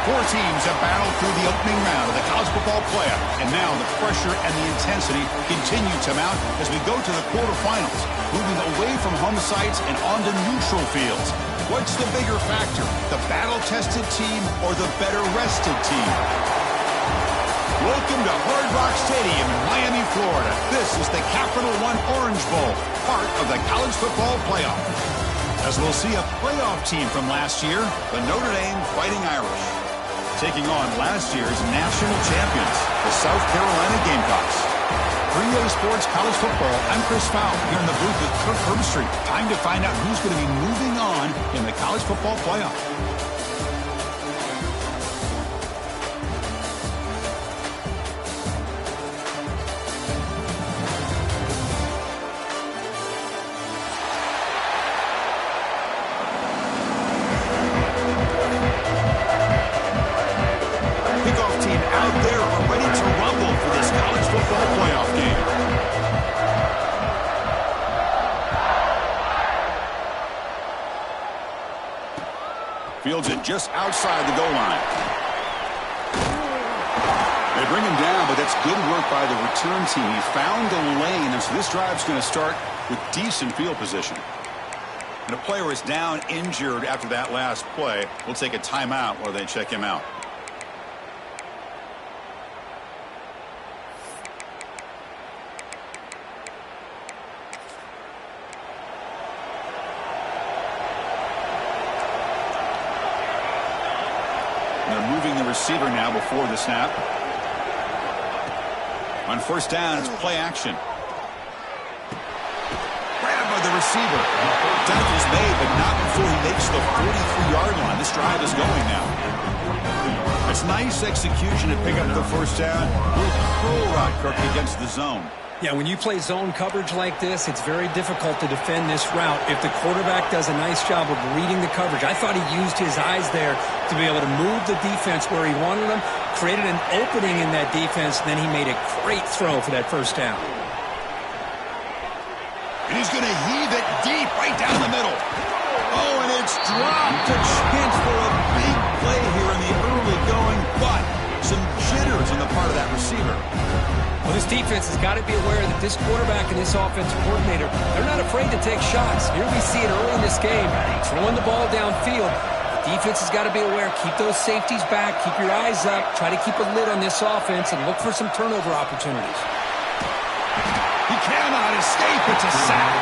Four teams have battled through the opening round of the college football playoff, and now the pressure and the intensity continue to mount as we go to the quarterfinals, moving away from home sites and onto neutral fields. What's the bigger factor, the battle-tested team or the better-rested team? Welcome to Hard Rock Stadium in Miami, Florida. This is the Capital One Orange Bowl, part of the college football playoff. As we'll see a playoff team from last year, the Notre Dame Fighting Irish, taking on last year's national champions, the South Carolina Gamecocks. For EA Sports College Football, I'm Chris Fowle here in the booth with Kirk Herbstreit. Time to find out who's going to be moving on in the college football playoff. Fields it just outside the goal line. They bring him down, but that's good work by the return team. He found the lane, and so this drive's going to start with decent field position. And a player is down injured after that last play. We'll take a timeout while they check him out. They're moving the receiver now before the snap. On first down, it's play action. Grabbed by the receiver. Tackle's made, but not before he makes the 43-yard line. This drive is going now. It's nice execution to pick up the first down. Little curl route, Kirk, against the zone. Yeah, when you play zone coverage like this, it's very difficult to defend this route if the quarterback does a nice job of reading the coverage. I thought he used his eyes there to be able to move the defense where he wanted them, created an opening in that defense, and then he made a great throw for that first down. And he's going to heave it deep right down the middle. Oh, and it's dropped. A chance for a big play here in the early going, but some jitters on the part of that receiver. Well, this defense has got to be aware that this quarterback and this offensive coordinator, they're not afraid to take shots. Here we see it early in this game, throwing the ball downfield. The defense has got to be aware. Keep those safeties back. Keep your eyes up. Try to keep a lid on this offense and look for some turnover opportunities. He cannot escape. It's a sack.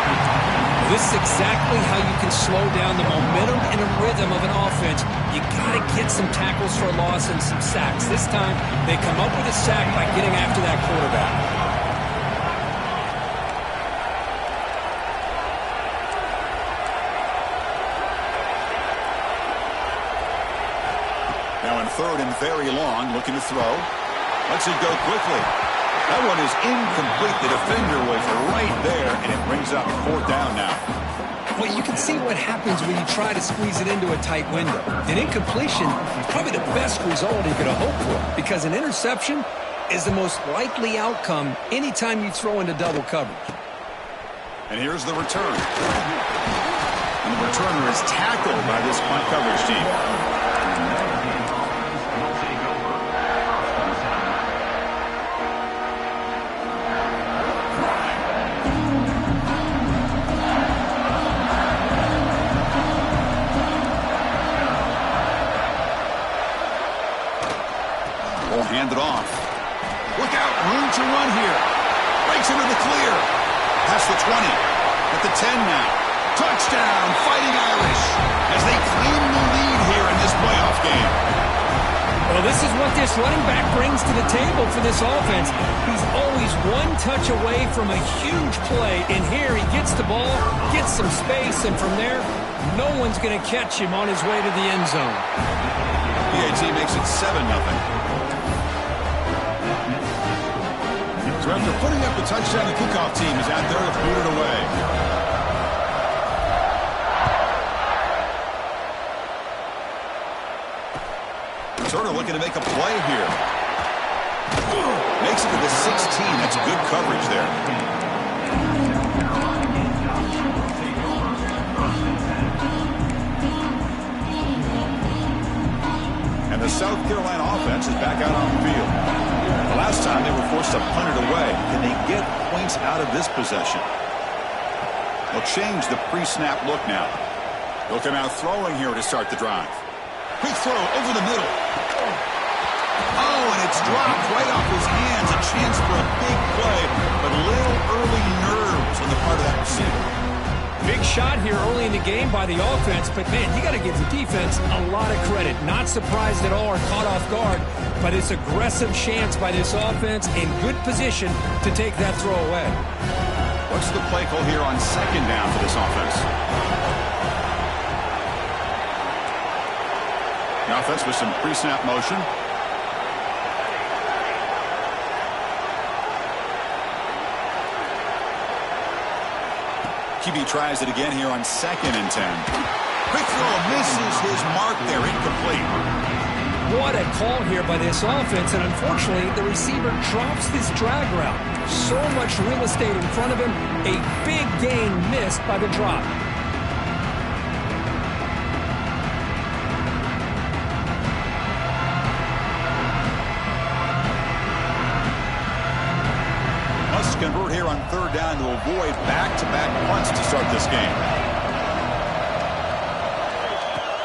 This is exactly how you can slow down the momentum and a rhythm of an offense. You got to get some tackles for a loss and some sacks. This time, they come up with a sack by getting after that quarterback. Now in third and very long, looking to throw. Lets it go quickly. That one is incomplete. The defender was right there, and it brings up fourth down now. Well, you can see what happens when you try to squeeze it into a tight window. An incompletion is probably the best result you could have hoped for, because an interception is the most likely outcome anytime you throw into double coverage. And here's the return. And the returner is tackled by this punt coverage team. Handed off. Look out, room to run here. Breaks into the clear. Past the 20. At the 10 now. Touchdown, Fighting Irish, as they claim the lead here in this playoff game. Well, this is what this running back brings to the table for this offense. He's always one touch away from a huge play, and here he gets the ball, gets some space, and from there, no one's going to catch him on his way to the end zone. PAT makes it 7-0. So after putting up the touchdown, the kickoff team is out there to boot it away. Sort of looking to make a play here. Makes it to the 16. That's good coverage there. And the South Carolina offense is back out on the field. The last time they were forced to punt it away. Can they get points out of this possession? They'll change the pre-snap look now. They'll come out throwing here to start the drive. Quick throw over the middle. Oh, and it's dropped right off his hands. A chance for a big play, but a little early nerves on the part of that receiver. Big shot here early in the game by the offense, but, man, you got to give the defense a lot of credit. Not surprised at all or caught off guard, but it's aggressive chance by this offense in good position to take that throw away. What's the play call here on second down for this offense? The offense with some pre-snap motion. QB tries it again here on 2nd and 10. Quick throw, misses his mark there, incomplete. What a call here by this offense, and unfortunately, the receiver drops this drag route. So much real estate in front of him, a big gain missed by the drop. Must convert here on 3rd down to avoid back-to-back punts to start this game.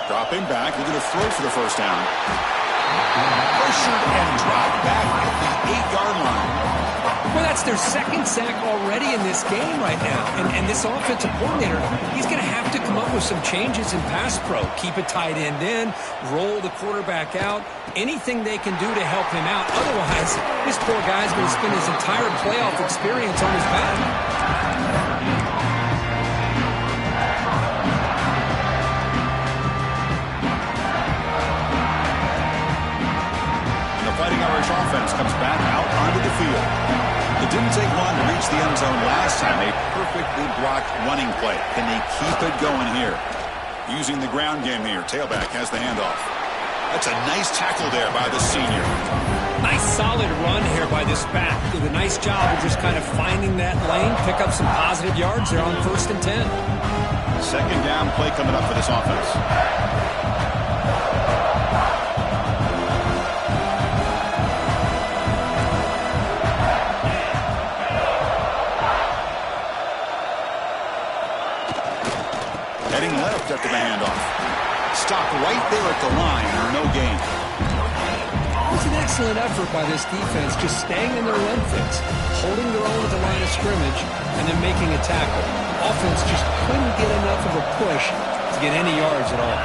Dropping back, looking to throw for the first down. Pressured and dropped back at the 8-yard line. Well, that's their 2nd sack already in this game right now. And this offensive coordinator, he's going to have to come up with some changes in pass pro. Keep a tight end in, roll the quarterback out, anything they can do to help him out. Otherwise, this poor guy's going to spend his entire playoff experience on his back. Fighting Irish offense comes back out onto the field. It didn't take long to reach the end zone last time. A perfectly blocked running play. Can they keep it going here? Using the ground game here. Tailback has the handoff. That's a nice tackle there by the senior. Nice solid run here by this back. Did a nice job of just kind of finding that lane, pick up some positive yards there on 1st and 10. 2nd down play coming up for this offense. Heading left after the handoff. Stopped right there at the line, or no gain. It's an excellent effort by this defense, just staying in their run fits, holding their own at the line of scrimmage, and then making a tackle. Offense just couldn't get enough of a push to get any yards at all.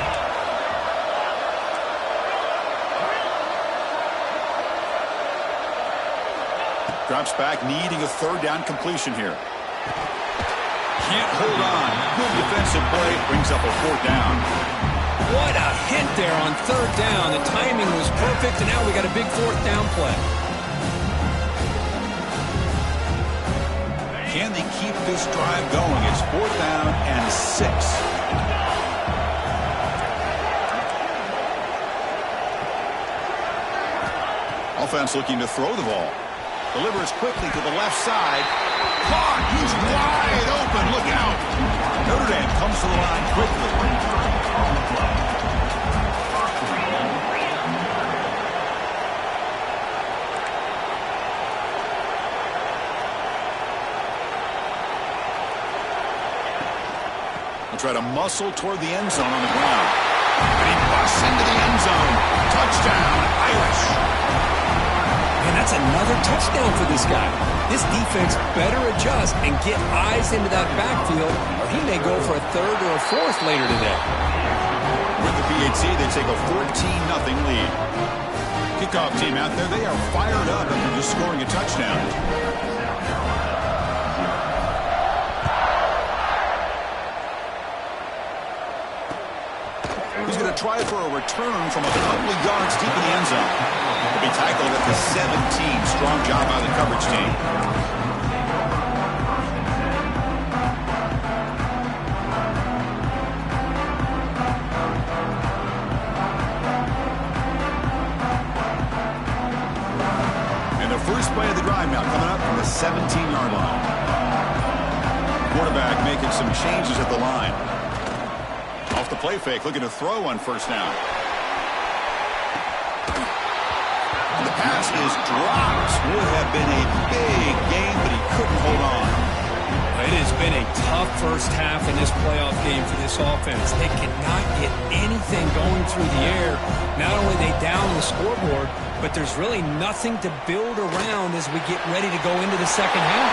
Drops back, needing a 3rd down completion here. Can't hold on. Good defensive play. Brings up a 4th down. What a hit there on 3rd down. The timing was perfect, and now we got a big 4th down play. Can they keep this drive going? It's 4th down and 6. Offense looking to throw the ball. Delivers quickly to the left side. Caught. He's wide open. Look out. Notre Dame comes to the line quickly. They'll try to muscle toward the end zone on the ground. And he busts into the end zone. Touchdown, Irish. And that's another touchdown for this guy. This defense better adjust and get eyes into that backfield, or he may go for a 3rd or a 4th later today. With the PAT, they take a 14-0 lead. Kickoff team out there, they are fired up after just scoring a touchdown. He's going to try for a return from a couple of yards deep in the end zone. He'll be tackled at the 17. Strong job by the coverage team. And the first play of 20-yard line. Quarterback making some changes at the line. Off the play fake, looking to throw on first down. The pass is dropped. Would have been a big game, but he couldn't hold on. It has been a tough first half in this playoff game for this offense. They cannot get anything going through the air. Not only are they down the scoreboard, but there's really nothing to build around as we get ready to go into the second half.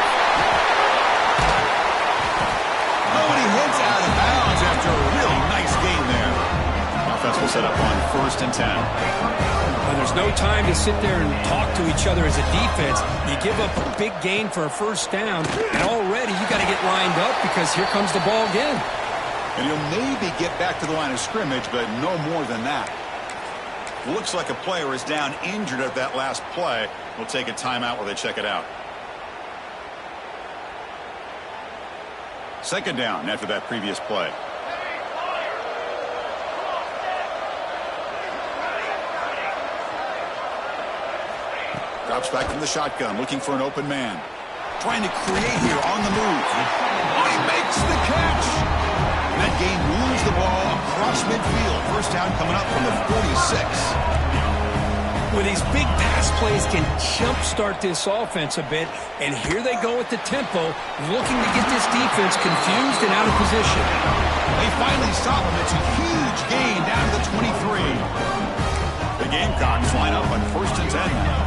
Oh, and he heads out of bounds after a really nice game there. Offense will set up on 1st and 10. Well, there's no time to sit there and talk to each other as a defense. You give up a big gain for a first down, and already you got to get lined up because here comes the ball again. And he'll maybe get back to the line of scrimmage, but no more than that. Looks like a player is down injured at that last play. We'll take a timeout while they check it out. Second down after that previous play. Drops back from the shotgun, looking for an open man. Trying to create here on the move. Oh, he makes the catch. And that game moves the ball across midfield. First down coming up from the 46. Well, these big pass plays can jumpstart this offense a bit, and here they go with the tempo, looking to get this defense confused and out of position. They finally stop him. It's a huge gain down to the 23. The Gamecocks line up on 1st and 10 now.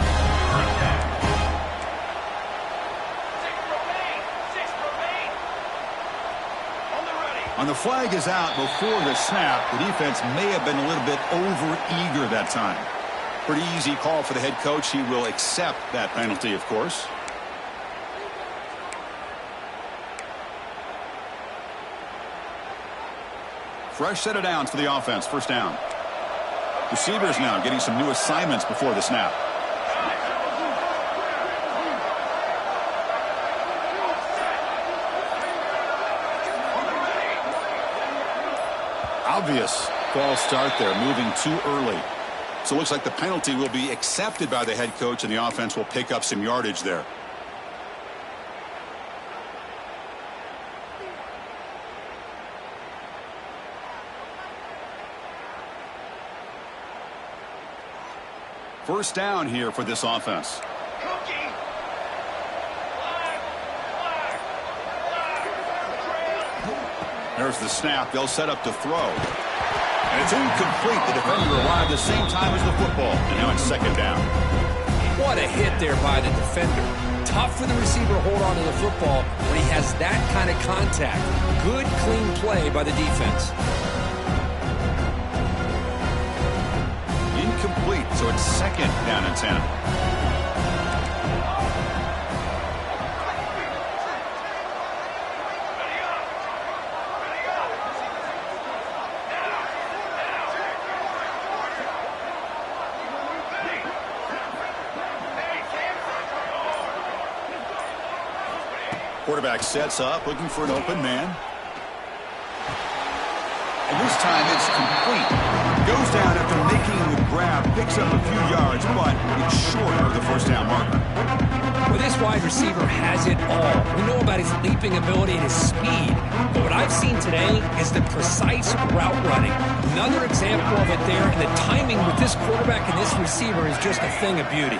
And the flag is out before the snap. The defense may have been a little bit over-eager that time. Pretty easy call for the head coach. He will accept that penalty, of course. Fresh set of downs for the offense. First down. Receivers now getting some new assignments before the snap. Obvious false start there, moving too early. So it looks like the penalty will be accepted by the head coach, and the offense will pick up some yardage there. First down here for this offense. There's the snap. They'll set up to throw. And it's incomplete. The defender arrived the same time as the football. And now it's second down. What a hit there by the defender. Tough for the receiver to hold on to the football when he has that kind of contact. Good, clean play by the defense. Incomplete, so it's second down and 10. Quarterback sets up, looking for an open man. And this time it's complete. Goes down after making the grab, picks up a few yards, but it's short of the first down marker. Well, this wide receiver has it all. We know about his leaping ability and his speed, but what I've seen today is the precise route running. Another example of it there, and the timing with this quarterback and this receiver is just a thing of beauty.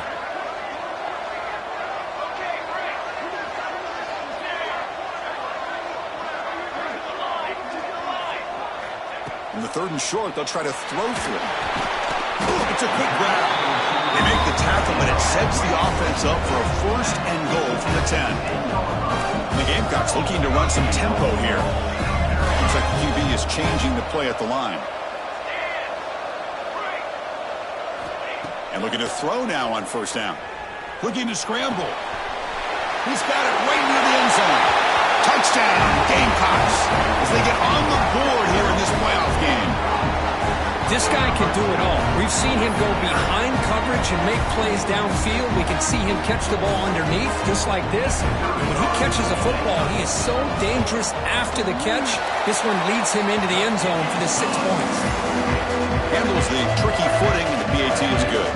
In the third and short, they'll try to throw through it. Ooh, it's a quick grab. They make the tackle, but it sets the offense up for a first and goal from the 10. And the Gamecocks looking to run some tempo here. Looks like the QB is changing the play at the line. And looking to throw now on first down. Looking to scramble. He's got it right near the end zone. Touchdown, Gamecocks, as they get on the board here in this playoff game. This guy can do it all. We've seen him go behind coverage and make plays downfield. We can see him catch the ball underneath, just like this. And when he catches a football, he is so dangerous after the catch. This one leads him into the end zone for the 6 points. Handles the tricky footing, and the PAT is good.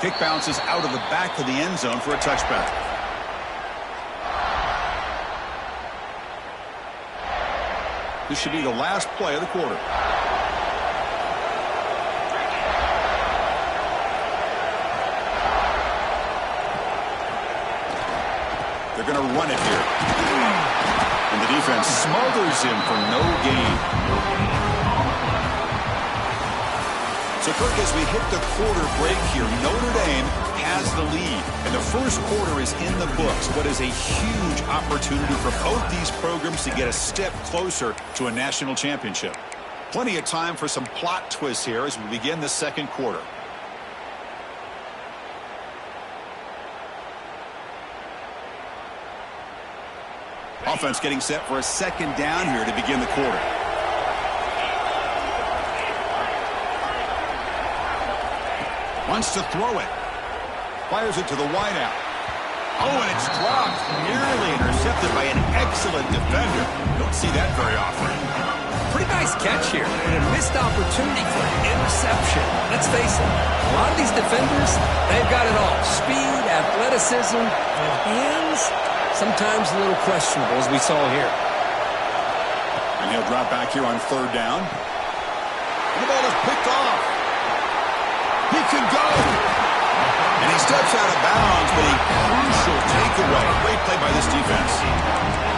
kick bounces out of the back of the end zone for a touchback. This should be the last play of the quarter. They're going to run it here. And the defense smothers him for no gain. So, Kirk, as we hit the quarter break here, Notre Dame has the lead. And the first quarter is in the books. What is a huge opportunity for both these programs to get a step closer to a national championship. Plenty of time for some plot twists here as we begin the second quarter. Offense getting set for a second down here to begin the quarter. Wants to throw it. Fires it to the wideout. Oh, and it's dropped. Nearly intercepted by an excellent defender. Don't see that very often. Pretty nice catch here, but a missed opportunity for an interception. Let's face it, a lot of these defenders, they've got it all. Speed, athleticism, and hands, sometimes a little questionable, as we saw here. And he'll drop back here on third down. And the ball is picked off. He can go. And he steps out of bounds, but a crucial takeaway. Great play by this defense.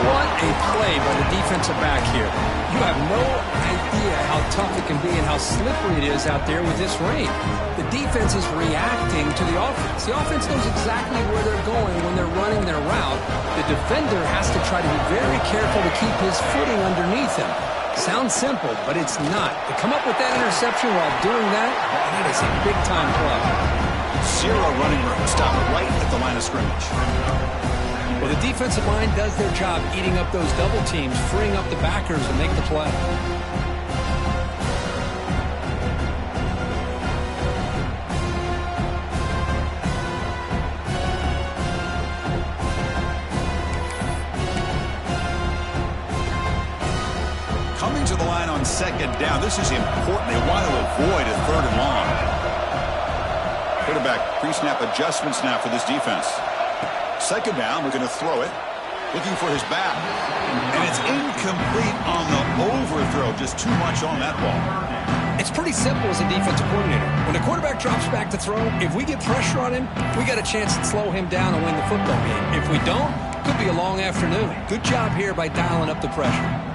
What a play by the defensive back here. You have no idea how tough it can be and how slippery it is out there with this rain. The defense is reacting to the offense. The offense knows exactly where they're going when they're running their route. The defender has to try to be very careful to keep his footing underneath him. Sounds simple, but it's not. To come up with that interception while doing that, that is a big-time play. Zero running room. Stop right at the line of scrimmage. Well, the defensive line does their job eating up those double teams, freeing up the backers to make the play. Coming to the line on second down. This is important. They want to avoid a third and long. Quarterback pre-snap adjustments now for this defense. Second down, we're going to throw it. Looking for his back. And it's incomplete on the overthrow. Just too much on that ball. It's pretty simple as a defensive coordinator. When the quarterback drops back to throw, if we get pressure on him, we got a chance to slow him down and win the football game. If we don't, it could be a long afternoon. Good job here by dialing up the pressure.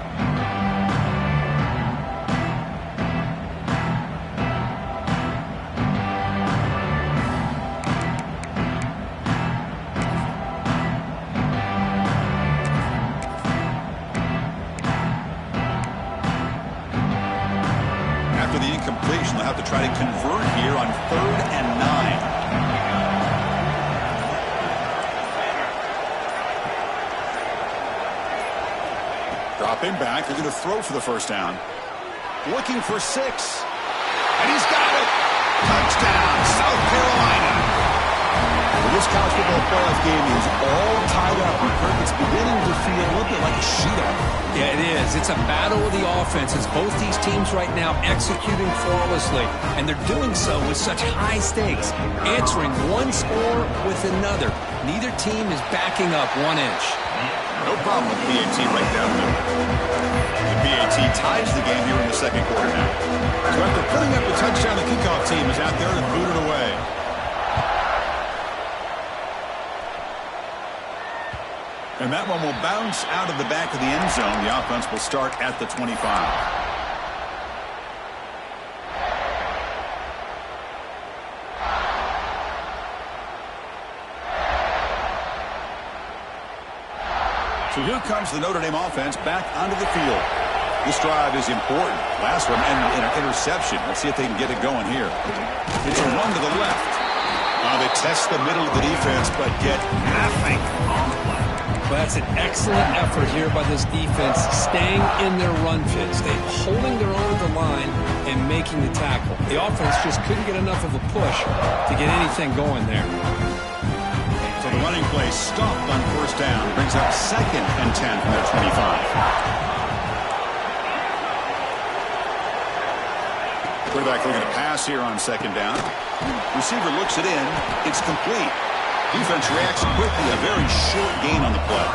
They'll have to try to convert here on 3rd and 9. Dropping back. They're going to throw for the first down. Looking for 6. And he's got it. Touchdown, South Carolina. Well, this college football playoff game is all tied up. It's beginning to feel a little bit like a shootout. Yeah, it is. It's a battle of the offenses. Both these teams right now executing flawlessly, and they're doing so with such high stakes, answering one score with another. Neither team is backing up 1 inch. No problem with PAT right down there. The PAT ties the game here in the second quarter now. So after putting up a touchdown, the kickoff team is out there to boot it away. And that one will bounce out of the back of the end zone. The offense will start at the 25. So here comes the Notre Dame offense back onto the field. This drive is important. Last one ended in an interception. Let's see if they can get it going here. It's a run to the left. They test the middle of the defense, but get nothing on the play. Well, that's an excellent effort here by this defense, staying in their run fits. They're holding their own at the line and making the tackle. The offense just couldn't get enough of a push to get anything going there. So the running play stopped on first down. Brings up 2nd and 10 from their 25. Quarterback looking to pass here on second down. Receiver looks it in. It's complete. Defense reacts quickly. A very short gain on the play.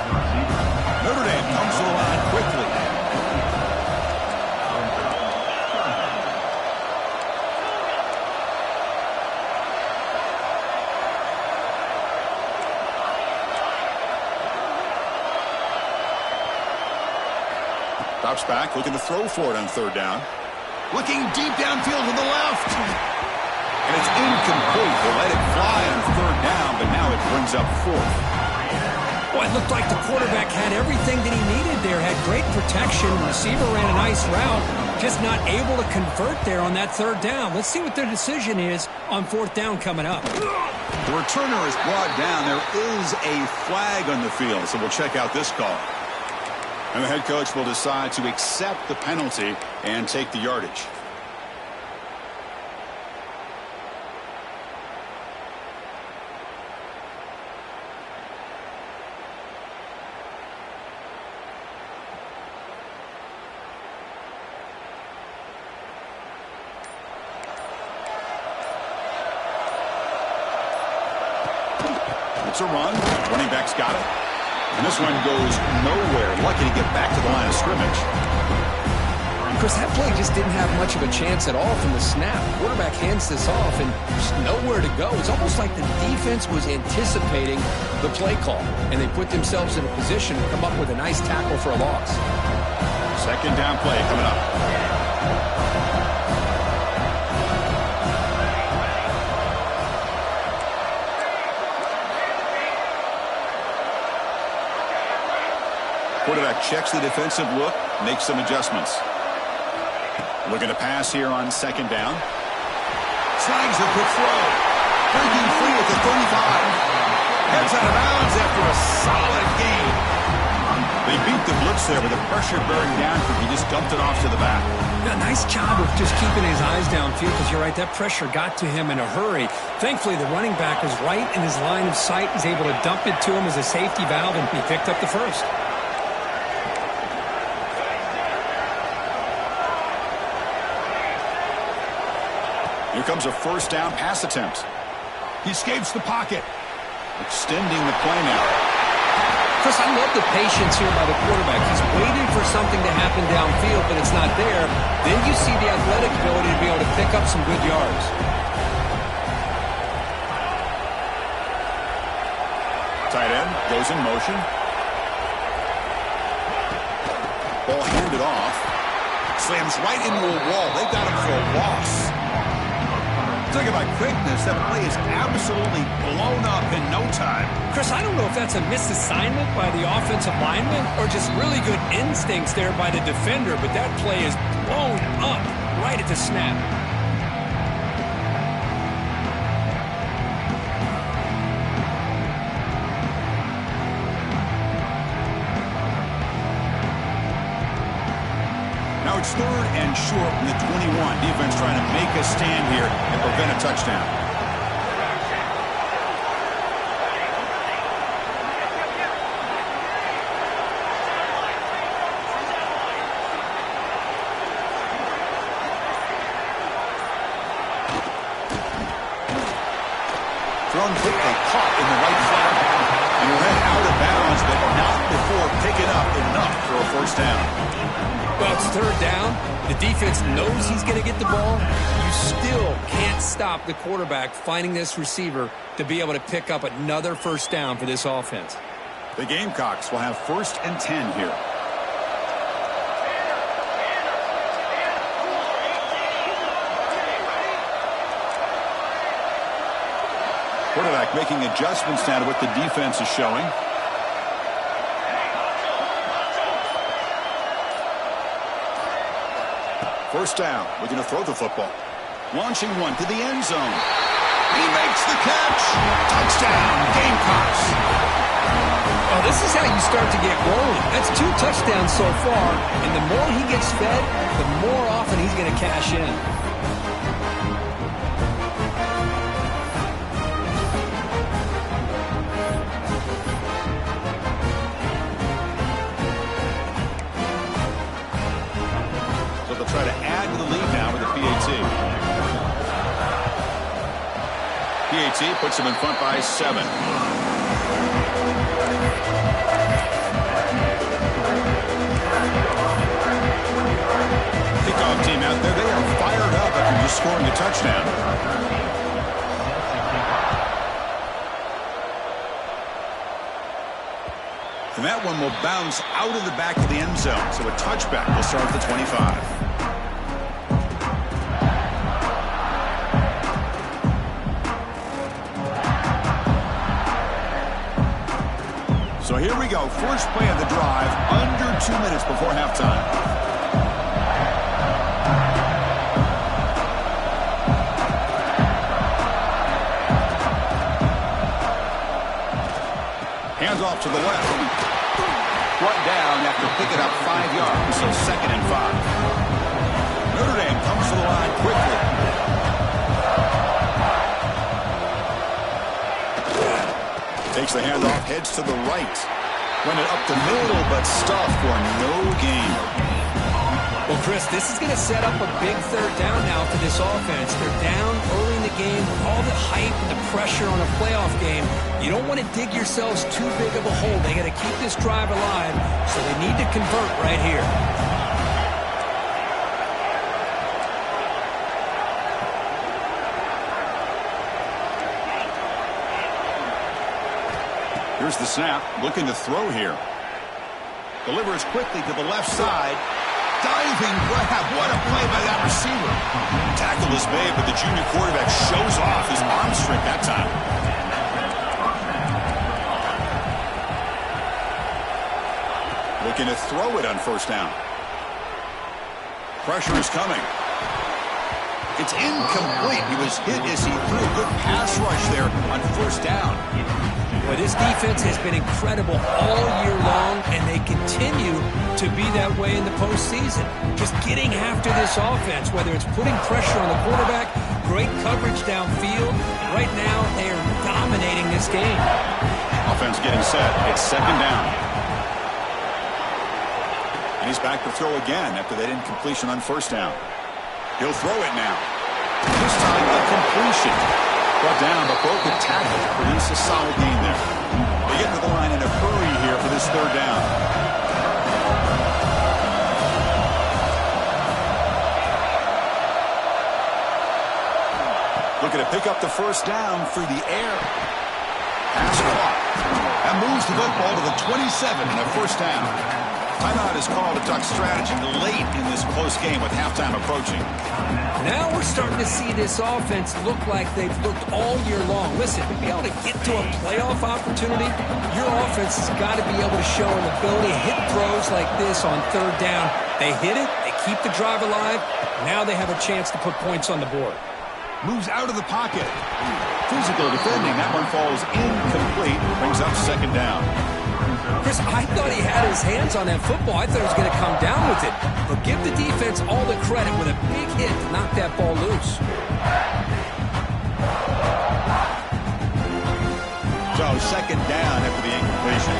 Notre Dame comes to the line quickly. Drops back, looking to throw for it on third down. Looking deep downfield to the left. And it's incomplete. They let it fly on third down, but now it brings up fourth. Well, it looked like the quarterback had everything that he needed there. Had great protection. Receiver ran a nice route. Just not able to convert there on that third down. Let's see what their decision is on fourth down coming up. The returner is brought down. There is a flag on the field, so we'll check out this call. And the head coach will decide to accept the penalty and take the yardage. It's a run. Running back's got it. And this one goes nowhere. Lucky to get back to the line of scrimmage. Chris, that play just didn't have much of a chance at all from the snap. Quarterback hands this off and just nowhere to go. It's almost like the defense was anticipating the play call, and they put themselves in a position to come up with a nice tackle for a loss. Second down play coming up. Quarterback checks the defensive look, makes some adjustments. Looking to pass here on second down. Slides the quick throw. Breaking free at the 35. Heads out of bounds after a solid gain. They beat the blitz there with the pressure bearing down. He just dumped it off to the back. Yeah, nice job of just keeping his eyes downfield, because you're right, that pressure got to him in a hurry. Thankfully, the running back was right in his line of sight. He's able to dump it to him as a safety valve, and he picked up the first. Here comes a first down pass attempt. He escapes the pocket. Extending the play now. Chris, I love the patience here by the quarterback. He's waiting for something to happen downfield, but it's not there. Then you see the athletic ability to be able to pick up some good yards. Tight end goes in motion. Ball handed off. Slams right into a wall. They got him for a loss. Talking about quickness, that play is absolutely blown up in no time. Chris, I don't know if that's a misassignment by the offensive lineman or just really good instincts there by the defender, but that play is blown up right at the snap. Now it's third and short from the 21. Defense trying to make a stand here and prevent a touchdown. Thrown quickly, caught in the right flat. And will head out of bounds, but not before picking up enough for a first down. Well, it's third down. The defense knows he's going to get the ball. You still can't stop the quarterback finding this receiver to be able to pick up another first down for this offense. The Gamecocks will have first and 10 here. Quarterback making adjustments now to what the defense is showing. First down, looking to throw the football. Launching one to the end zone. He makes the catch. Touchdown, Gamecocks. Well, this is how you start to get rolling. That's 2 touchdowns so far, and the more he gets fed, the more often he's going to cash in. Try to add to the lead now with the PAT. penalty puts him in front by 7. Kickoff team out there, they are fired up after just scoring a touchdown. And that one will bounce out of the back of the end zone. So a touchback will start at the 25. So here we go. First play of the drive, under 2 minutes before halftime. Hands off to the left. Brought down after picking up 5 yards, so 2nd and 5. Notre Dame comes to the line quickly. Takes the handoff, heads to the right. Went it up the middle, but stuffed for no gain. Well, Chris, this is going to set up a big 3rd down now for this offense. They're down early in the game. All the hype and the pressure on a playoff game. You don't want to dig yourselves too big of a hole. They got to keep this drive alive, so they need to convert right here. Here's the snap, looking to throw here. Delivers quickly to the left side. Diving grab. What a play by that receiver. Tackle is made, but the junior quarterback shows off his arm strength that time. Looking to throw it on 1st down. Pressure is coming. It's incomplete. He was hit as he threw a good pass rush there on 1st down. Well, this defense has been incredible all year long, and they continue to be that way in the postseason. Just getting after this offense, whether it's putting pressure on the quarterback, great coverage downfield. Right now, they are dominating this game. Offense getting set. It's 2nd down. And he's back to throw again after that incompletion on 1st down. He'll throw it now. This time a completion. Brought down, but broke the tackle to produce a solid gain there. They get to the line in a hurry here for this 3rd down. Looking to pick up the 1st down through the air. Pass caught. That moves the football to the 27 and a 1st down. Timeout is called to talk strategy late in this close game with halftime approaching. Now we're starting to see this offense look like they've looked all year long. Listen, to be able to get to a playoff opportunity, your offense has got to be able to show an ability to hit throws like this on 3rd down. They hit it, they keep the drive alive. Now they have a chance to put points on the board. Moves out of the pocket. Physical defending. That one falls incomplete. Brings up 2nd down. Chris, I thought he had his hands on that football. I thought he was going to come down with it. But give the defense all the credit with a big hit to knock that ball loose. So 2nd down after the incompletion.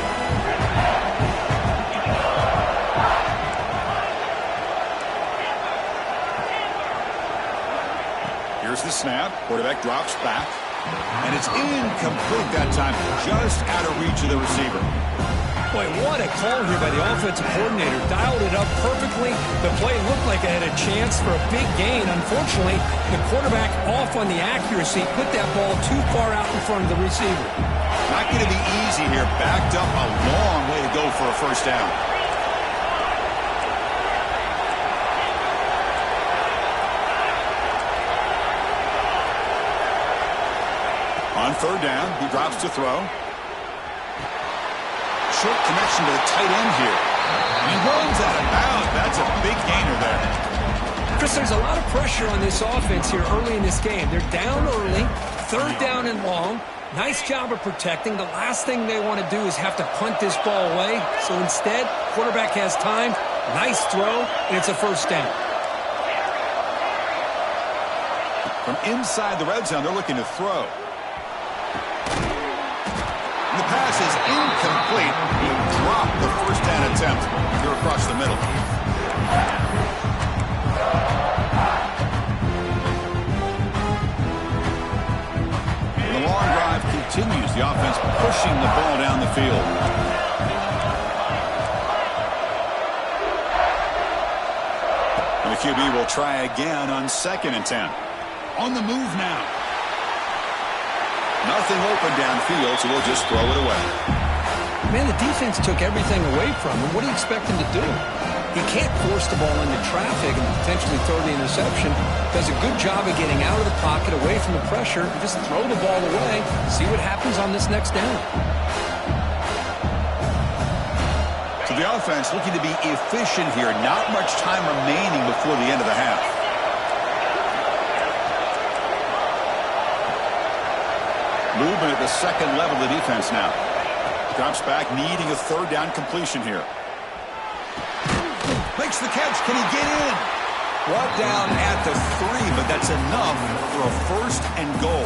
Here's the snap. Quarterback drops back. And it's incomplete that time. Just out of reach of the receiver. Boy, what a call here by the offensive coordinator. Dialed it up perfectly. The play looked like it had a chance for a big gain. Unfortunately, the quarterback off on the accuracy, put that ball too far out in front of the receiver. Not going to be easy here. Backed up a long way to go for a 1st down. On 3rd down, he drops to throw. Short connection to the tight end here. And he runs out of bounds. That's a big gainer there. Chris, there's a lot of pressure on this offense here early in this game. They're down early, 3rd down and long. Nice job of protecting. The last thing they want to do is have to punt this ball away. So instead, quarterback has time. Nice throw, and it's a 1st down. From inside the red zone, they're looking to throw. The pass is incomplete. He dropped the 1st down attempt here across the middle. The continues. The offense pushing the ball down the field. And the QB will try again on 2nd and 10. On the move now. Nothing open downfield, so we'll just throw it away. Man, the defense took everything away from him. What do you expect him to do? He can't force the ball into traffic and potentially throw the interception. Does a good job of getting out of the pocket, away from the pressure, and just throw the ball away. See what happens on this next down. So the offense looking to be efficient here. Not much time remaining before the end of the half. Movement at the second level of the defense now. Drops back, needing a 3rd down completion here. Makes the catch. Can he get in? Brought down at the 3, but that's enough for a 1st and goal.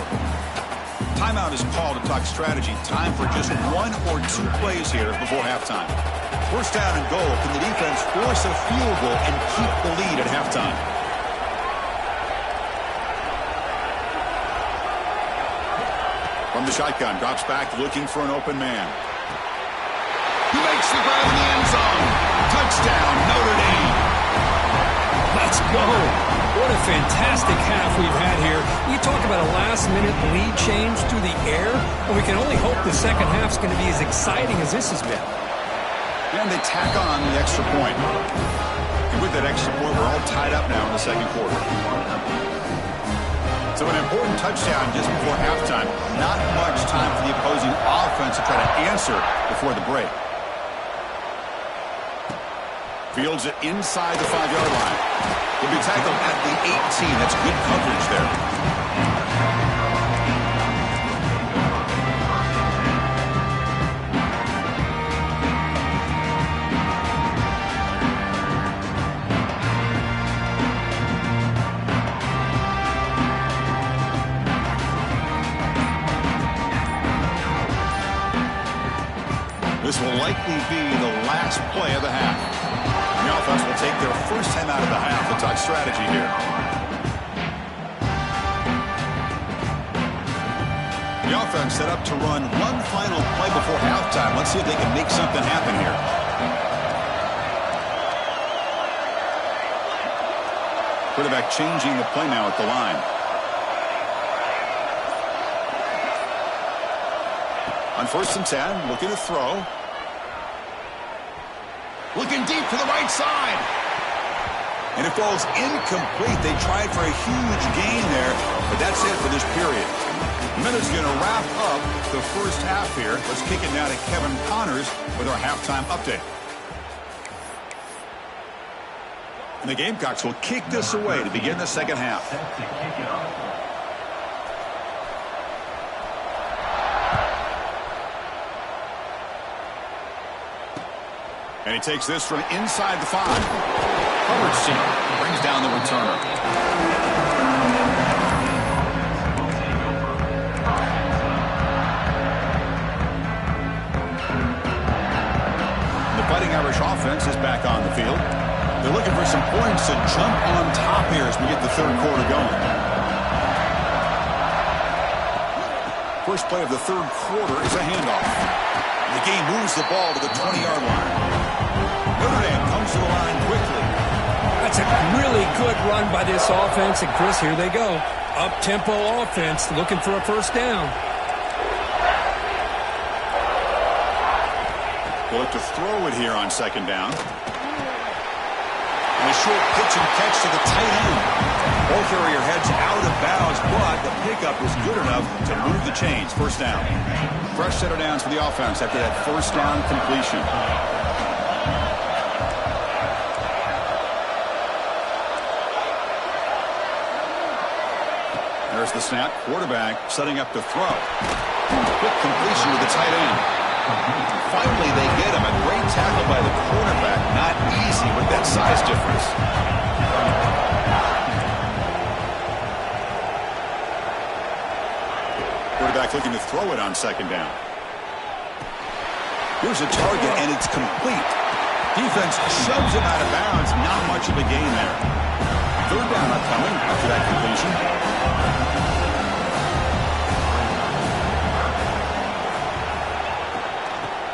Timeout is called to talk strategy. Time for just 1 or 2 plays here before halftime. 1st down and goal. Can the defense force a field goal and keep the lead at halftime? From the shotgun, drops back, looking for an open man. He makes the grab in the end zone. Touchdown, Notre Dame. Let's go. What a fantastic half we've had here. You talk about a last-minute lead change through the air, and we can only hope the second half's going to be as exciting as this has been. And they tack on the extra point. And with that extra point, we're all tied up now in the second quarter. So an important touchdown just before halftime. Not much time for the opposing offense to try to answer before the break. Fields it inside the 5-yard line. He'll be tackled at the 18. That's good coverage there. This will likely be the last play of the half. The offense will take their first time out of the half to talk strategy here. The offense set up to run one final play before halftime. Let's see if they can make something happen here. Quarterback changing the play now at the line. On 1st and 10, looking to throw. Looking deep to the right side. And it falls incomplete. They tried for a huge gain there, but that's it for this period. Minute's going to wrap up the first half here. Let's kick it now to Kevin Connors with our halftime update. And the Gamecocks will kick this away to begin the second half. And he takes this from inside the 5. Coverage team brings down the returner. The Fighting Irish offense is back on the field. They're looking for some points to jump on top here as we get the third quarter going. First play of the third quarter is a handoff. The game moves the ball to the 20-yard line. Notre Dame comes to the line quickly. That's a really good run by this offense. And, Chris, here they go. Up-tempo offense looking for a first down. They'll look to throw it here on 2nd down. And a short pitch and catch to the tight end. Ball carrier heads out of bounds, but the pickup was good enough to move the chains. First down. Fresh set of downs for the offense after that first down completion. There's the snap. Quarterback setting up to throw. Quick completion to the tight end. Finally, they get him. A great tackle by the quarterback. Not easy with that size difference. Quarterback looking to throw it on 2nd down. Here's a target, and it's complete. Defense shoves him out of bounds. Not much of a gain there. Third down upcoming after that completion.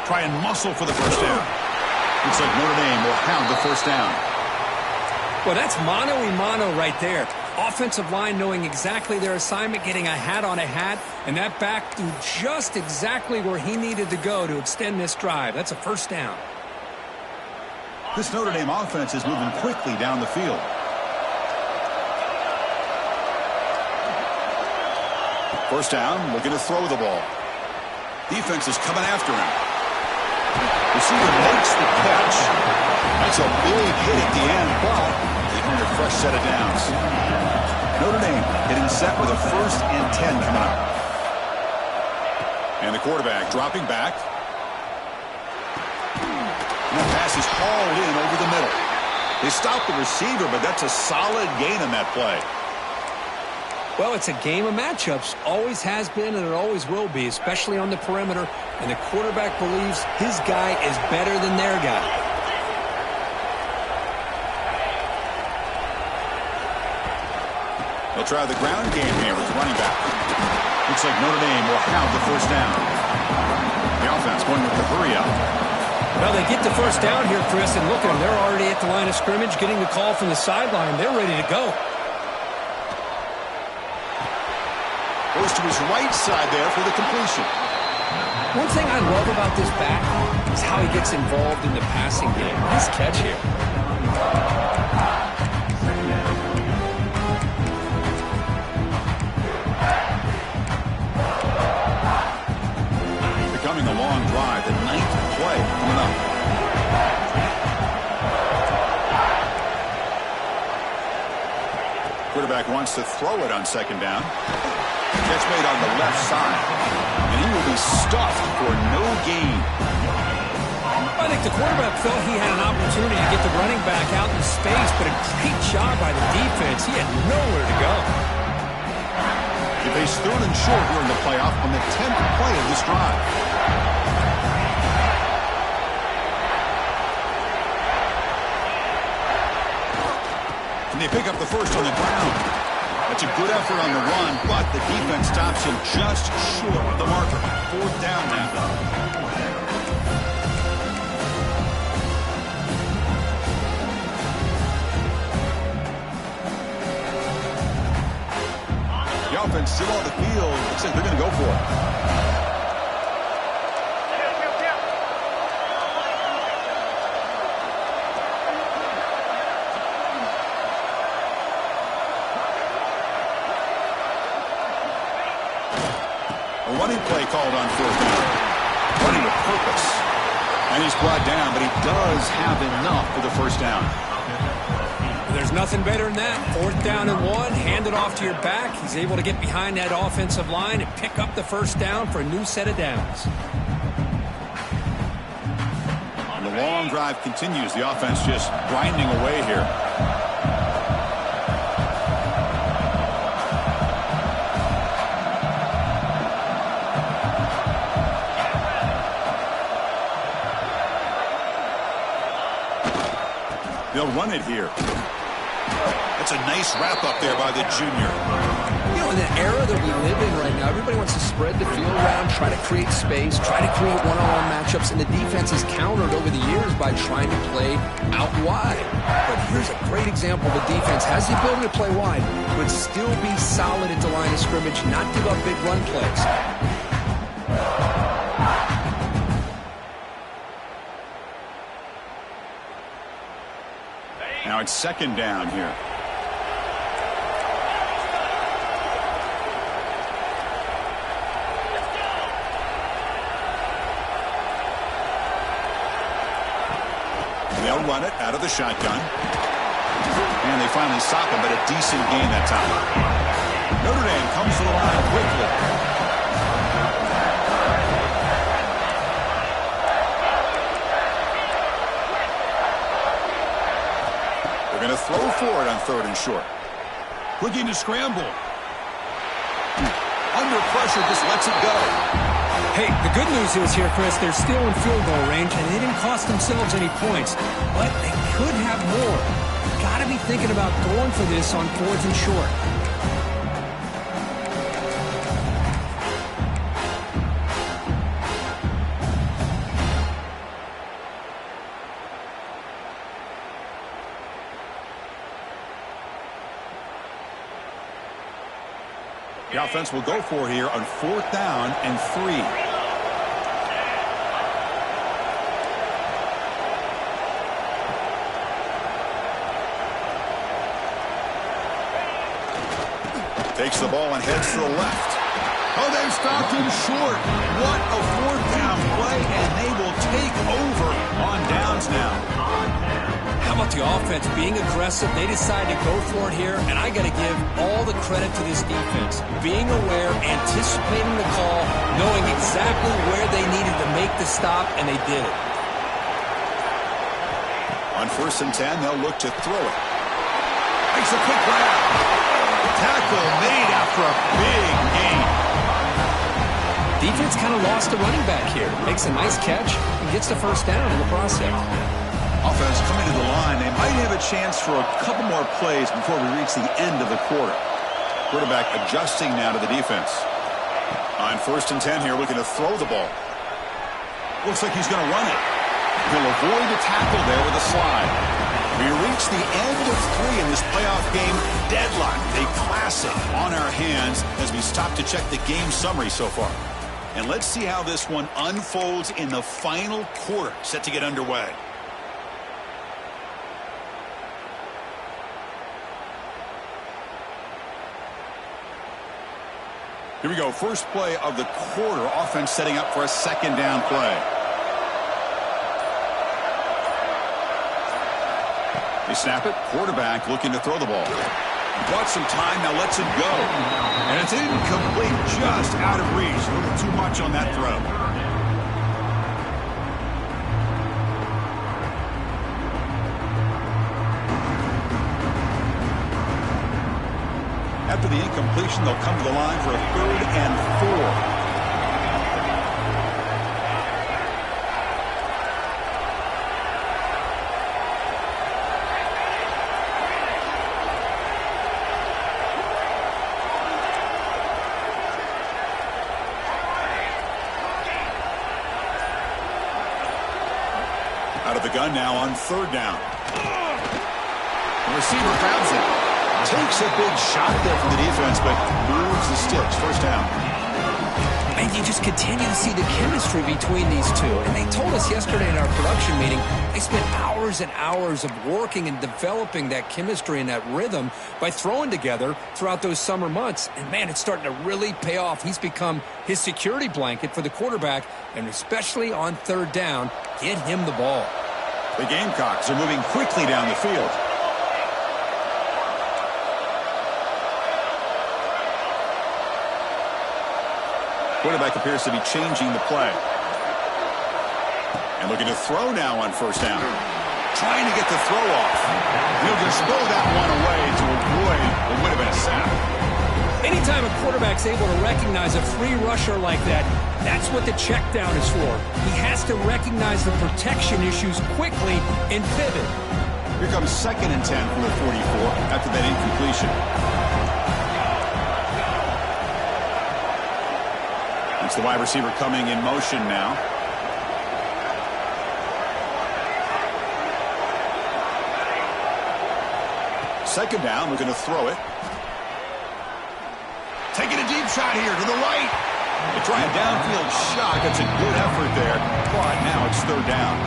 try and muscle for the first down. Looks like Notre Dame will have the first down. Well, that's mano-a-mano right there. Offensive line knowing exactly their assignment, getting a hat on a hat, and that back threw just exactly where he needed to go to extend this drive. That's a first down. This Notre Dame offense is moving quickly down the field. First down, looking to throw the ball. Defense is coming after him. Receiver makes the catch. That's a big hit at the end, but they earn a fresh set of downs. Notre Dame getting set with a 1st and 10 coming up. And the quarterback dropping back. And the pass is hauled in over the middle. They stop the receiver, but that's a solid gain on that play. Well, it's a game of matchups. Always has been, and it always will be, especially on the perimeter. And the quarterback believes his guy is better than their guy. They'll try the ground game here with running back. Looks like Notre Dame will have the first down. The offense going with the hurry up. Well, they get the first down here, Chris, and look at them. They're already at the line of scrimmage, getting the call from the sideline. They're ready to go. Goes to his right side there for the completion. One thing I love about this back is how he gets involved in the passing game. Nice catch here. Becoming a long drive, the 9th play coming up. Quarterback wants to throw it on 2nd down. Catch made on the left side, and he will be stuffed for no gain. I think the quarterback felt he had an opportunity to get the running back out in space, but a great job by the defense. He had nowhere to go. They face 3rd and short here in the playoff on the 10th play of this drive. Can they pick up the first on the ground? That's a good effort on the run, but the defense stops him just short of the marker. 4th down now. The offense still on the field. Looks like they're going to go for it. Running play called on 4th down. Running with purpose. And he's brought down, but he does have enough for the first down. There's nothing better than that. 4th down and 1. Hand it off to your back. He's able to get behind that offensive line and pick up the first down for a new set of downs. And the long drive continues. The offense just grinding away here. They'll run it here. That's a nice wrap-up there by the junior. You know, in the era that we live in right now, everybody wants to spread the field around, try to create space, try to create one-on-one matchups, and the defense is countered over the years by trying to play out wide. But here's a great example. The defense has the ability to play wide, but still be solid at the line of scrimmage, not give up big run plays. Now it's 2nd down here. And they'll run it out of the shotgun. And they finally stop him, but a decent gain that time. Notre Dame comes to the line quickly. Going to throw for it on 3rd and short. Looking to scramble. Under pressure, just lets it go. Hey, the good news is here, Chris, they're still in field goal range, and they didn't cost themselves any points. But they could have more. Got to be thinking about going for this on 4th and short. The offense will go for here on 4th down and 3. Takes the ball and heads to the left. Oh, they've stopped him short. What a 4th down play, and they will take over on downs now. How about the offense being aggressive? They decided to go for it here, and I got to give all the credit to this defense. Being aware, anticipating the call, knowing exactly where they needed to make the stop, and they did it. On 1st and 10, they'll look to throw it. Makes a quick grab. Tackle made after a big gain. Defense kind of lost the running back here. Makes a nice catch and gets the 1st down in the process. Offense coming to the line. They might have a chance for a couple more plays before we reach the end of the quarter. Quarterback adjusting now to the defense. On 1st and 10 here, looking to throw the ball. Looks like he's going to run it. He'll avoid the tackle there with a slide. We reach the end of 3 in this playoff game. Deadlock, a classic on our hands as we stop to check the game summary so far. And let's see how this one unfolds in the final quarter, set to get underway. Here we go, first play of the quarter. Offense setting up for a 2nd down play. They snap it. Quarterback looking to throw the ball. Bought some time, now lets it go. And it's incomplete, just out of reach. A little too much on that throw. After the incompletion, they'll come to the line for a 3rd and 4. Out of the gun now on 3rd down. The receiver grabs it. Takes a big shot there from the defense, but moves the sticks. 1st down. And you just continue to see the chemistry between these two. And they told us yesterday in our production meeting, they spent hours and hours of working and developing that chemistry and that rhythm by throwing together throughout those summer months. And, man, it's starting to really pay off. He's become his security blanket for the quarterback, and especially on 3rd down, get him the ball. The Gamecocks are moving quickly down the field. Quarterback appears to be changing the play. And looking to throw now on 1st down. Trying to get the throw off. He'll just throw that one away to avoid what would have been a sack. Anytime a quarterback's able to recognize a free rusher like that, that's what the check down is for. He has to recognize the protection issues quickly and pivot. Here comes 2nd and 10 from the 44 after that incompletion. It's the wide receiver coming in motion now. Second down, we're going to throw it. Taking a deep shot here to the right. They try a downfield shot. That's a good effort there, but now it's 3rd down.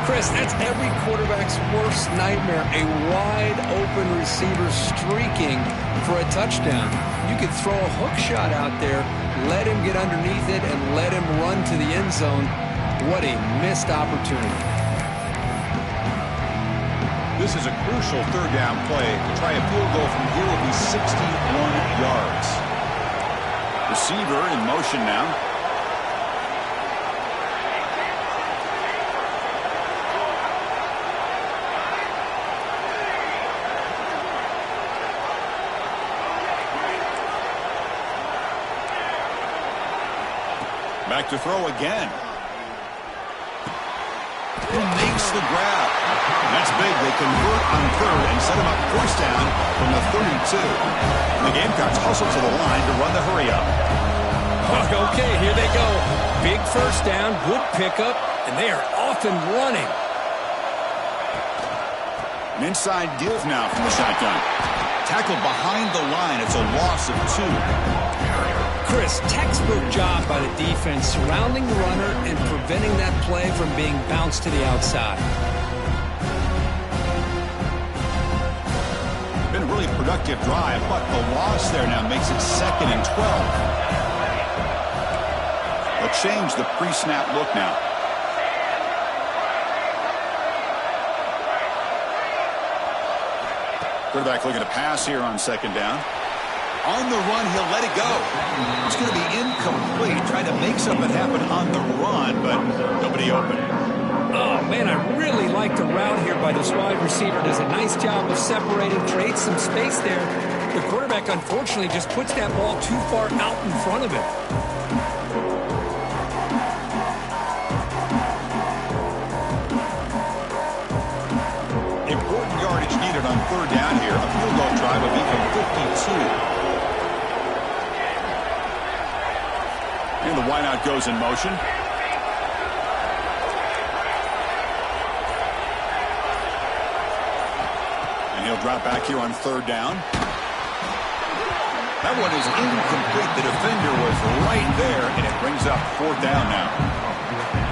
Chris, that's every quarterback's worst nightmare. A wide-open receiver streaking for a touchdown. You could throw a hook shot out there, let him get underneath it, and let him run to the end zone. What a missed opportunity. This is a crucial 3rd down play. To try a field goal from here will be 61 yards. Receiver in motion now. Back to throw again. Who makes the grab? That's big. They convert on 3rd and set him up 1st down from the 32. And the Gamecocks hustle to the line to run the hurry up. Okay, here they go. Big 1st down, good pickup, and they are off and running. An inside give now from the shotgun. Tackled behind the line. It's a loss of 2. Chris, textbook job by the defense surrounding the runner and preventing that play from being bounced to the outside. Been a really productive drive, but the loss there now makes it 2nd and 12. They'll change the pre-snap look now. Quarterback looking to pass here on 2nd down. On the run, he'll let it go. It's going to be incomplete. Trying to make something happen on the run, but nobody open. Oh, man, I really like the route here by this wide receiver. Does a nice job of separating, creates some space there. The quarterback, unfortunately, just puts that ball too far out in front of him. Important yardage needed on 3rd down here. A field goal drive will be from 52. And the wideout goes in motion. And he'll drop back here on 3rd down. That one is incomplete. The defender was right there, and it brings up 4th down now.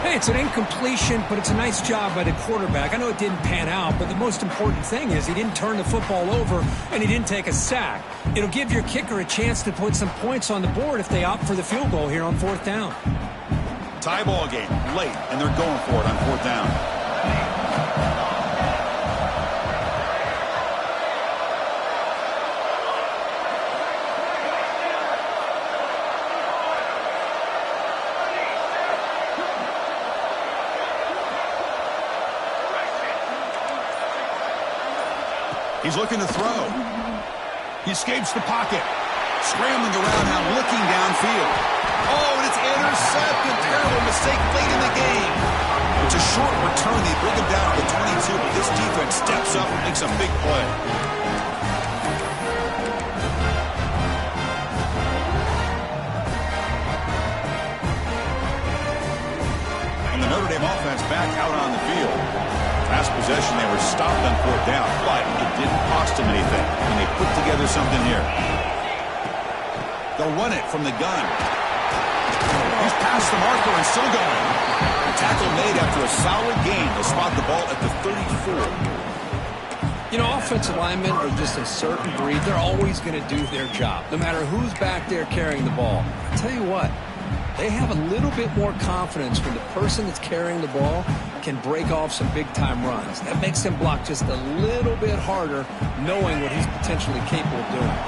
Hey, it's an incompletion, but it's a nice job by the quarterback. I know it didn't pan out, but the most important thing is he didn't turn the football over and he didn't take a sack. It'll give your kicker a chance to put some points on the board if they opt for the field goal here on 4th down. Tie ball game late, and they're going for it on 4th down. He's looking to throw. He escapes the pocket. Scrambling around now, looking downfield. Oh, and it's intercepted. Terrible mistake late in the game. It's a short return. They bring him down to the 22, but this defense steps up and makes a big play. And the Notre Dame offense back out on the field. Last possession, they were stopped on 4th down, but it didn't cost them anything, and they put together something here. They'll run it from the gun. He's past the marker and still going. A tackle made after a solid gain. They'll spot the ball at the 34. You know, offensive linemen are just a certain breed. They're always going to do their job, no matter who's back there carrying the ball. I'll tell you what, they have a little bit more confidence when the person that's carrying the ball can break off some big-time runs. That makes him block just a little bit harder, knowing what he's potentially capable of doing.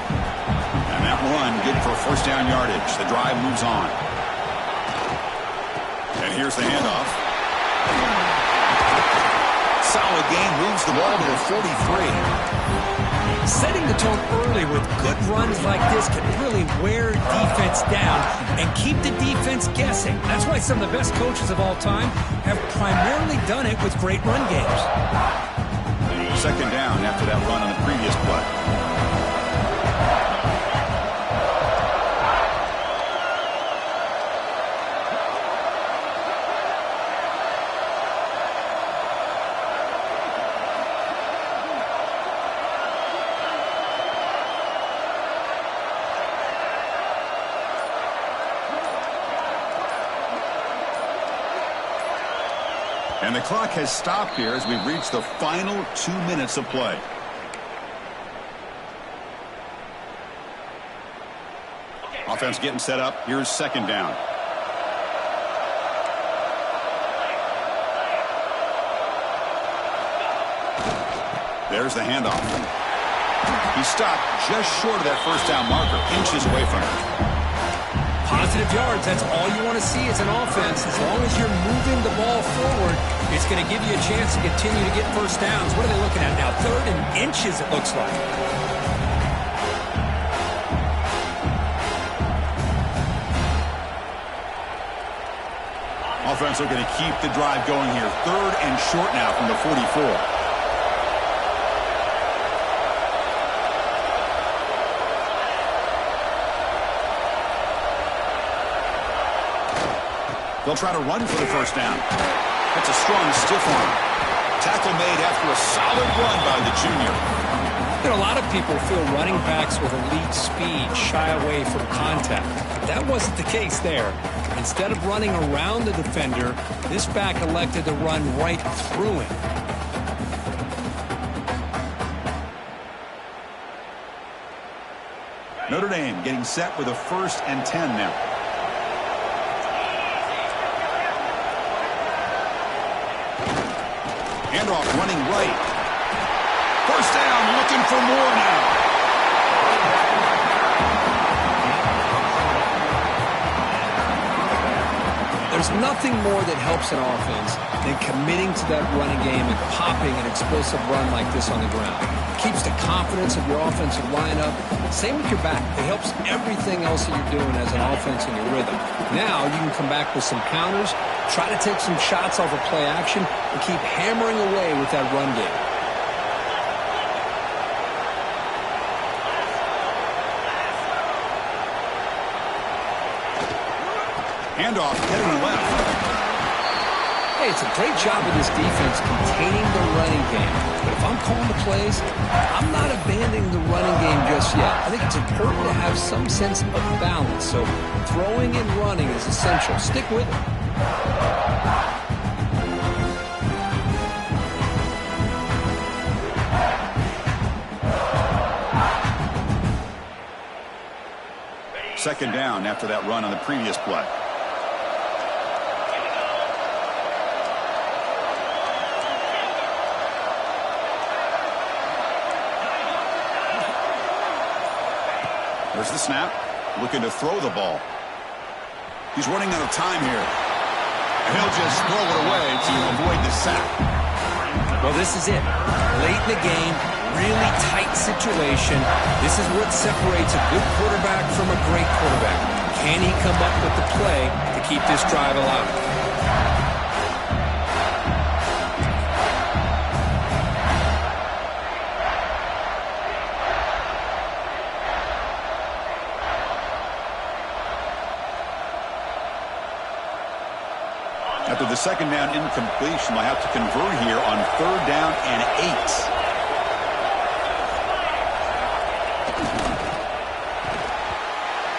And that run good for 1st down yardage. The drive moves on. And here's the handoff. Solid gain, moves the ball to the 43. Setting the tone early with good runs like this can really wear defense down and keep the defense guessing. That's why some of the best coaches of all time have primarily done it with great run games. 2nd down after that run on the previous play. And the clock has stopped here as we've reached the final 2 minutes of play. Offense getting set up. Here's 2nd down. There's the handoff. He stopped just short of that 1st down marker, inches away from it. Positive yards, that's all you want to see as an offense. As long as you're moving the ball forward, it's going to give you a chance to continue to get 1st downs. What are they looking at now? 3rd and inches, it looks like. Offense looking to keep the drive going here. 3rd and short now from the 44. They'll try to run for the 1st down. That's a strong stiff arm. Tackle made after a solid run by the junior. You know, a lot of people feel running backs with elite speed shy away from contact. That wasn't the case there. Instead of running around the defender, this back elected to run right through him. Notre Dame getting set with a 1st and 10 now. Handoff running right. 1st down, looking for more now. There's nothing more that helps an offense than committing to that running game and popping an explosive run like this on the ground. It keeps the confidence of your offensive lineup. Same with your back. It helps everything else that you're doing as an offense in your rhythm. Now you can come back with some counters, try to take some shots off of play action, and keep hammering away with that run game. Handoff heading left. Hey, it's a great job of this defense containing the running game. But if I'm calling the plays, I'm not abandoning the running game just yet. I think it's important to have some sense of balance. So throwing and running is essential. Stick with it. Second down after that run on the previous play. There's the snap. Looking to throw the ball. He's running out of time here. And he'll just throw it away to avoid the sack. Well, this is it. Late in the game, really tight situation. This is what separates a good quarterback from a great quarterback. Can he come up with the play to keep this drive alive? After the second down incompletion, they'll have to convert here on 3rd down and 8.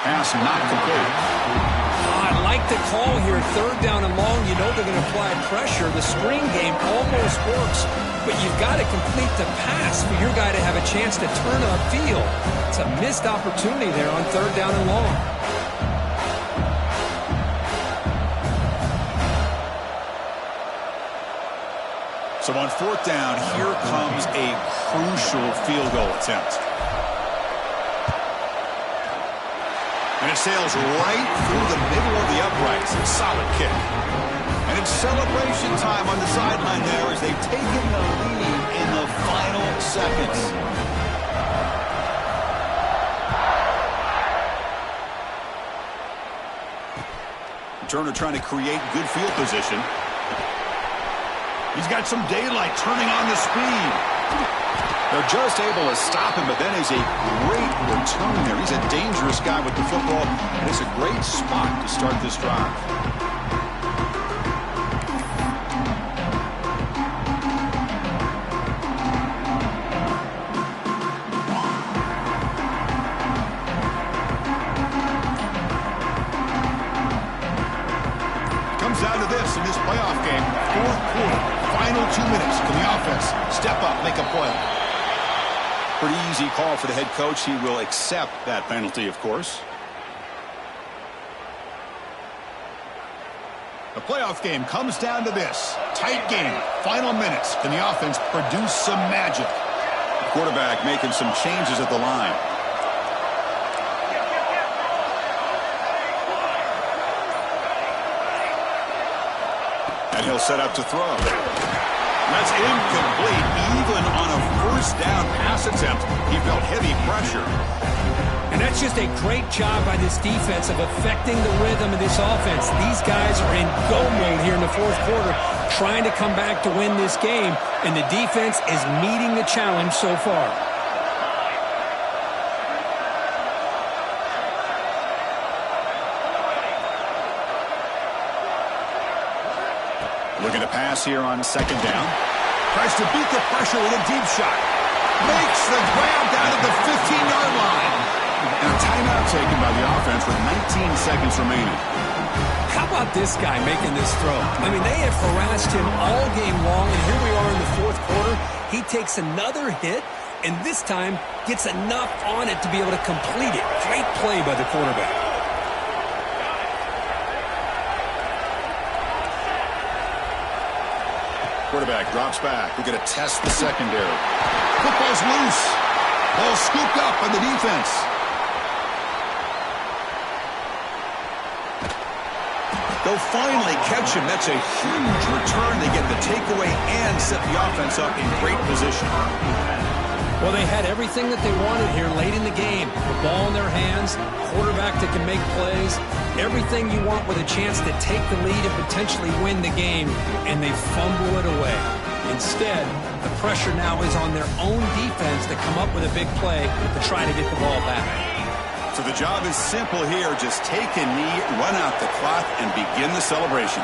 Pass not complete. I like the call here. 3rd down and long. You know they're going to apply pressure. The screen game almost works, but you've got to complete the pass for your guy to have a chance to turn upfield. It's a missed opportunity there on 3rd down and long. So on 4th down, here comes a crucial field goal attempt. And it sails right through the middle of the uprights. A solid kick. And it's celebration time on the sideline there as they've taken the lead in the final seconds. Turner trying to create good field position. He's got some daylight turning on the speed. They're just able to stop him, but that is a great return there. He's a dangerous guy with the football, and it's a great spot to start this drive. Comes down to this in this playoff game. 4th quarter. Final 2 minutes. Can the offense step up, make a play? Pretty easy call for the head coach. He will accept that penalty, of course. The playoff game comes down to this. Tight game. Final minutes. Can the offense produce some magic? The quarterback making some changes at the line. And he'll set up to throw. That's incomplete. Even on a 1st down pass attempt, he felt heavy pressure. And that's just a great job by this defense of affecting the rhythm of this offense. These guys are in go mode here in the 4th quarter, trying to come back to win this game, and the defense is meeting the challenge so far. Looking to pass here on 2nd down. Tries to beat the pressure with a deep shot. Makes the grab down at the 15-yard line. And a timeout taken by the offense with 19 seconds remaining. How about this guy making this throw? I mean, they have harassed him all game long, and here we are in the fourth quarter. He takes another hit, and this time gets enough on it to be able to complete it. Great play by the quarterback. Quarterback drops back. We're going to test the secondary. Football's loose. Ball scooped up by the defense. They'll finally catch him. That's a huge return. They get the takeaway and set the offense up in great position. Well, they had everything that they wanted here late in the game. The ball in their hands, quarterback that can make plays, everything you want with a chance to take the lead and potentially win the game, and they fumble it away. Instead, the pressure now is on their own defense to come up with a big play to try to get the ball back. So the job is simple here. Just take a knee, run out the clock, and begin the celebration.